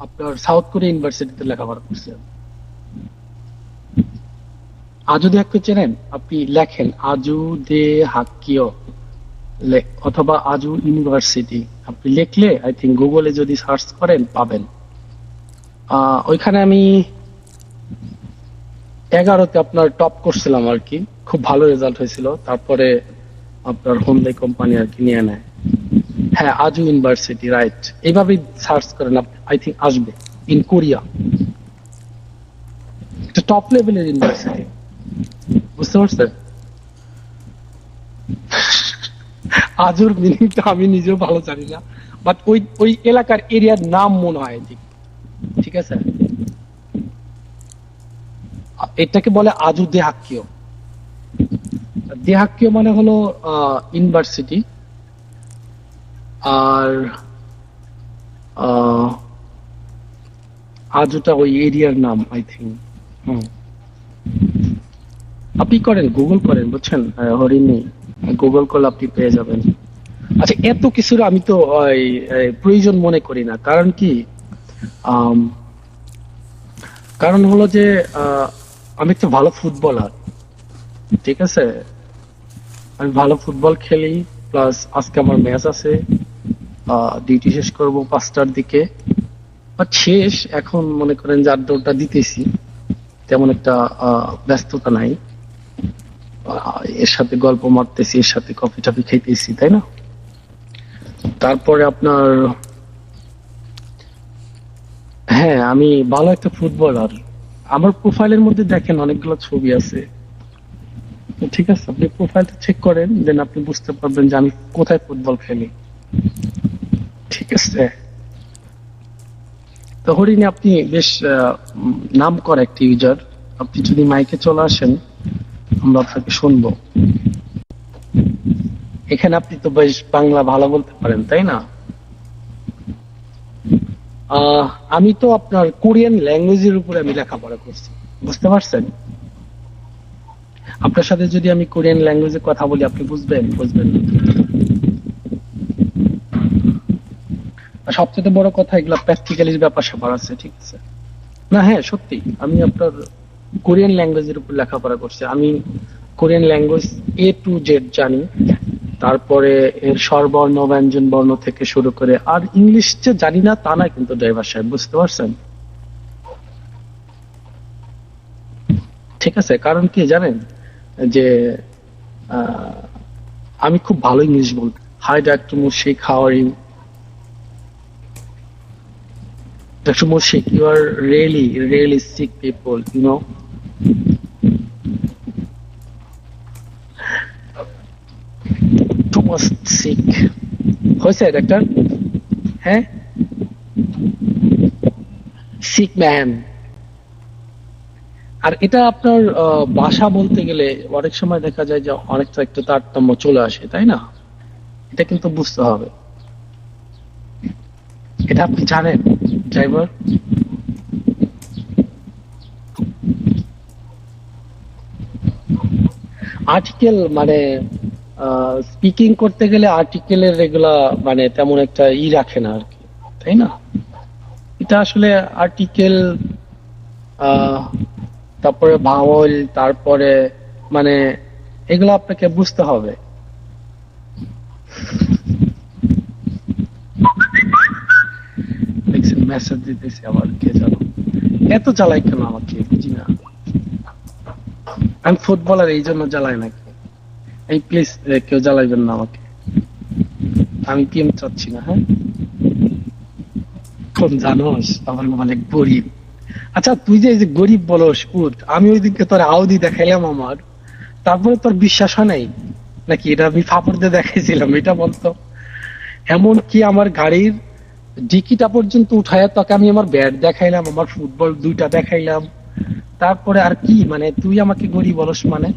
আপনার south Korea ইউনিভার্সিটিতে লেখাপড়া করছে। আজু দে হাক্কিও চেনেন? আপনি লেখেন আজু দে হাক্কিও অথবা আজু ইউনিভার্সিটি, আপনি লিখলে আই থিঙ্ক গুগলে যদি সার্চ করেন পাবেন। ওইখানে আমি 11তে আপনার টপ করছিলাম আর কি, খুব ভালো রেজাল্ট হয়েছিল। তারপরে আপনার হোন্ডাই কোম্পানি আর কি নিয়ে নেয়। হ্যাঁ, আজু ইউনিভার্সিটি, রাইট। এইভাবে সার্চ করেন, আই থিঙ্ক আসবে। ইন কোরিয়া, এটা টপ লেভেলের ইউনিভার্সিটি, বুঝতে পারছেন? আজুর মিনিংটা আমি নিজেও ভালো জানি না, বাট ওই ওই এলাকার এরিয়ার নাম মনে হয় ঠিক। ঠিক আছে, এটাকে বলে আজু দেহাক্কিয়। দেহাক্কিয় মানে হলো ইউনিভার্সিটি। আর আহ, আজুটা ওই এরিয়ার নাম আই থিঙ্ক। হুম, আপনি করেন, গুগল করেন, বুঝছেন? হরিণী গুগল করলে আপনি পেয়ে যাবেন। আচ্ছা, এত কিছুর আমি তো প্রয়োজন মনে করি না। কারণ কি, আম, কারণ হলো যে আহ, আমি তো ভালো ফুটবলার, ঠিক আছে? আমি ভালো ফুটবল খেলি, প্লাস আজকে আমার ম্যাচ আছে, ডিউটি শেষ করব 5টার দিকে। বাট শেষ, এখন মনে করেন যে আড্ডা দিতেছি, তেমন একটা ব্যস্ততা নাই। এর সাথে গল্প মারতেছি, এর সাথে কফি টফি খাইতেছি, তাই না? তারপরে আপনার, হ্যাঁ, আমি ভালো একটা ফুটবলার। আমার প্রোফাইলের মধ্যে দেখেন অনেকগুলো ছবি আছে। তো ঠিক আছে, আপনি প্রোফাইলটা চেক করেন, দেন আপনি বুঝতে পারবেন যে আমি কোথায় ফুটবল খেলি। ঠিক আছে, তো হরিণী আপনি বেশ নাম করা একটা ইউজার। আপনি যদি মাইকে চলে আসেন, আমরা আপনাকে শুনবো। এখানে আপনি তো বেশ বাংলা ভালো বলতে পারেন, তাই না? আহ, আমি তো আপনার কোরিয়ান ল্যাঙ্গুয়েজের উপরে আমি লেখাপড়া করছি, বুঝতে পারছেন? আপনার সাথে যদি আমি কোরিয়ান ল্যাঙ্গুয়েজে কথা বলি, আপনি বুঝবেন বুঝবেন না। আর সবচেয়ে বড় কথা, এগুলা প্র্যাকটিক্যালির ব্যাপার স্যাপার আছে, ঠিক আছে? না, হ্যাঁ, সত্যি আমি আপনার কোরিয়ান ল্যাঙ্গুয়েজের উপর লেখাপড়া করছি। আমি Korean language A to Z জানি। তারপরে এর স্বরবর্ণ ব্যঞ্জন বর্ণ থেকে শুরু করে, আর ইংলিশ যে জানি না তা না কিন্তু, ড্রাইভার সাহেব, বুঝতে পারছেন? ঠিক আছে, কারণ কি জানেন, যে আহ, আমি খুব ভালো ইংলিশ বলতে। Hi doctor Mushik, how are you? Doctor Mushik, you are really really sick people, too much sick. হয়েছে ডাক্তার? হ্যাঁ, সিক ম্যান। আর এটা আপনার ভাষা বলতে গেলে অনেক সময় দেখা যায় যে অনেকটা একটু তারতম্য চলে আসে, তাই না? এটা কিন্তু বুঝতে হবে। এটা আপনি জানেন, ড্রাইভার? আর্টিকেল মানে স্পিকিং করতে গেলে আর্টিকেলের এগুলা মানে তেমন একটা রাখে না আর কি, তাই না? এটা আসলে আর্টিকেল, তারপরে ভাওয়াল, তারপরে মানে এগুলো আপনাকে বুঝতে হবে। দেখছেন, মেসেজ দিতেছি আবার, কে জানো এত জ্বালাই কেন আমাকে, বুঝি না। আমি ফুটবলার, এই জন্য জ্বালাই নাকি? এই প্লিজ, কেউ জ্বালাইবেন না আমাকে, আমি গেম চাচ্ছি না, হ্যাঁ? কোন জানোস আমার মানে গরিব। আচ্ছা, তুই যে এই যে গরিব বলস উঠ, আমি ওই দিনকে তোর আউদি দেখাইলাম আমার, তারপরে তোর বিশ্বাস হয় নাই নাকি? এটা আমি ফাপড় দিয়ে দেখাইছিলাম, এটা বলতো। এমন কি আমার গাড়ির ডিকিটা পর্যন্ত উঠায় তোকে আমি আমার ব্যাট দেখাইলাম, আমার ফুটবল 2টা দেখাইলাম। তারপরে আর কি মানে, তুই আমাকে গরিব বলস মানে?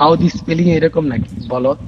আউদি স্পেলিং এরকম নাকি বলত?